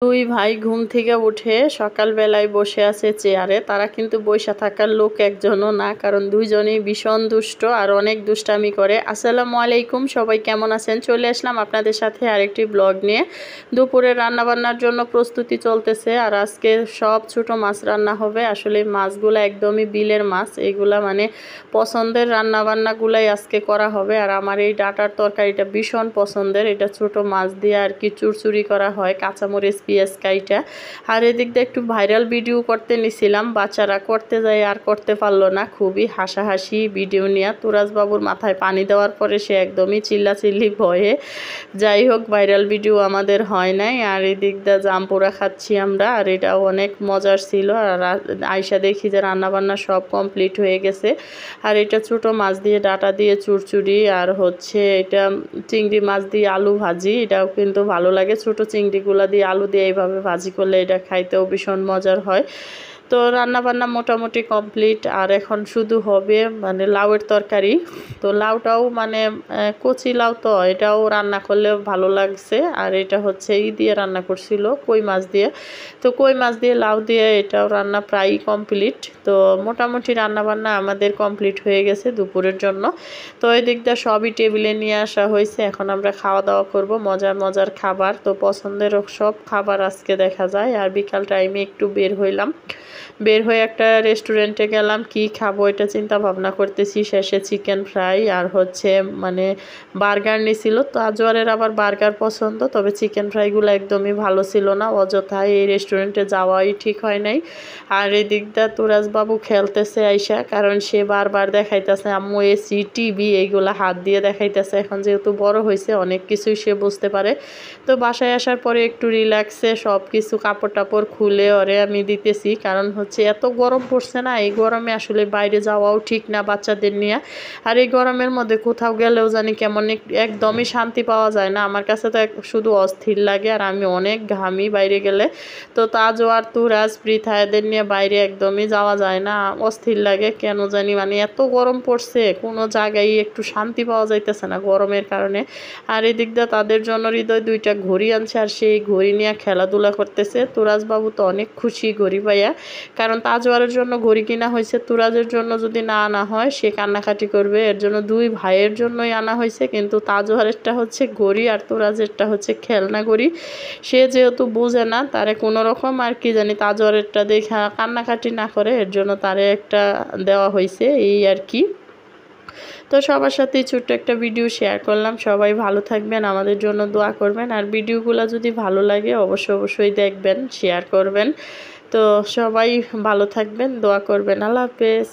দুই ভাই ঘুম থেকে উঠে সকালবেলায় বসে আছে চেয়ারে। তারা কিন্তু বইসা থাকার লোক একজনও না, কারণ দুইজনেই ভীষণ দুষ্ট আর অনেক দুষ্টামি করে। আসসালামু আলাইকুম, সবাই কেমন আছেন? চলে আসলাম আপনাদের সাথে আরেকটি ব্লগ নিয়ে। দুপুরে রান্নাবান্নার জন্য প্রস্তুতি চলতেছে, আর আজকে সব ছোট মাছ রান্না হবে। আসলে মাছগুলো একদমই বিলের মাছ, এগুলা মানে পছন্দের রান্নাবান্নাগুলাই আজকে করা হবে। আর আমার এই ডাটার তরকারিটা ভীষণ পছন্দের। এটা ছোট মাছ দিয়ে আর কি চুরচুরি করা হয়, কাঁচামরিচ পিএস কাইটা। আর এদিক দিয়ে একটু ভাইরাল ভিডিও করতে নিছিলাম, বাচ্চারা করতে যায় আর করতে পারলো না। খুবই হাসাহাসি ভিডিও নিয়ে তুরাজবাবুর মাথায় পানি দেওয়ার পরে সে একদমই চিল্লাচিল্লি ভয়ে। যাই হোক, ভাইরাল ভিডিও আমাদের হয় নাই। আর এদিক দিয়ে জামপুরা খাচ্ছি আমরা, আর এটাও অনেক মজার ছিল। আর আয়সা দেখি যে রান্নাবান্না সব কমপ্লিট হয়ে গেছে। আর এটা ছোট মাছ দিয়ে ডাটা দিয়ে চুরচুরি, আর হচ্ছে এটা চিংড়ি মাছ দিয়ে আলু ভাজি। এটাও কিন্তু ভালো লাগে, ছোট চিংড়িগুলা দিয়ে আলু দিয়ে এইভাবে ভাজি করলে এটা খাইতেও ভীষণ মজার হয়। তো রান্নাবান্না মোটামুটি কমপ্লিট, আর এখন শুধু হবে মানে লাউয়ের তরকারি। তো লাউটাও মানে কচি লাউ, তো এটাও রান্না করলে ভালো লাগছে। আর এটা হচ্ছে দিয়ে রান্না করছিল কই মাছ দিয়ে। তো কই মাছ দিয়ে লাউ দিয়ে এটাও রান্না প্রায় কমপ্লিট। তো মোটামুটি রান্নাবান্না আমাদের কমপ্লিট হয়ে গেছে দুপুরের জন্য। তো এই দিকটা সবই টেবিলে নিয়ে আসা হয়েছে, এখন আমরা খাওয়া দাওয়া করব। মজার মজার খাবার, তো পছন্দের সব খাবার আজকে দেখা যায়। আর বিকাল টাইমে একটু বের হয়ে একটা রেস্টুরেন্টে গেলাম, কি খাবো এটা চিন্তা ভাবনা করতেছি। শেষে চিকেন ফ্রাই আর হচ্ছে মানে বার্গার নিছিল। তো আজওয়ারের আবার বার্গার পছন্দ, তবে চিকেন ফ্রাইগুলো একদমই ভালো ছিল না, অযথায় এই রেস্টুরেন্টে যাওয়াই ঠিক হয় নাই। আর এদিকটা তুরাজবাবু খেলতেছে আইসা, কারণ সে বারবার দেখাইতেছে আম্মু এসি টিভি এইগুলা হাত দিয়ে দেখাইতেছে। এখন যেহেতু বড় হয়েছে অনেক কিছুই সে বুঝতে পারে। তো বাসায় আসার পরে একটু রিল্যাক্সে সব কিছু কাপড় টাপড় খুলে ওরে আমি দিতেছি, কারণ হচ্ছে এত গরম পড়ছে না, এই গরমে আসলে বাইরে যাওয়াও ঠিক না বাচ্চাদের নিয়ে। আর এই গরমের মধ্যে কোথাও গেলেও জানি কেমন একদমই শান্তি পাওয়া যায় না। আমার কাছে তো শুধু অস্থির লাগে, আর আমি অনেক ঘামি বাইরে গেলে। তো তাজও আর তুরাজ পৃথা এদের নিয়ে বাইরে একদমই যাওয়া যায় না, অস্থির লাগে কেন জানি। মানে এত গরম পড়ছে, কোনো জায়গায় একটু শান্তি পাওয়া যাইতেছে না গরমের কারণে। আর এদিক দিয়ে তাদের জন্য হৃদয় দুইটা ঘড়ি আনছে, আর সেই ঘড়ি নিয়ে খেলাধুলা করতেছে। তুরাজবাবু তো অনেক খুশি ঘড়ি পাইয়া, কারণ তাজওয়ারের জন্য ঘড়ি কিনা হয়েছে। তুরাজের জন্য যদি না আনা হয় সে কান্নাকাটি করবে, এর জন্য দুই ভাইয়ের জন্যই আনা হয়েছে। কিন্তু তাজওয়ারেরটা হচ্ছে ঘড়ি আর তুরাজেরটা হচ্ছে খেলনা ঘড়ি। সে যেহেতু বুঝে না, তারে কোনো রকম আর কি জানি তাজওয়ারেরটা দেখা কান্নাকাটি না করে, এর জন্য তারে একটা দেওয়া হয়েছে, এই আর কি। তো সবার সাথেই ছোট্ট একটা ভিডিও শেয়ার করলাম। সবাই ভালো থাকবেন, আমাদের জন্য দোয়া করবেন। আর ভিডিওগুলো যদি ভালো লাগে অবশ্যই দেখবেন, শেয়ার করবেন। তো সবাই ভালো থাকবেন, দোয়া করবেন। আল্লাহ হাফেজ।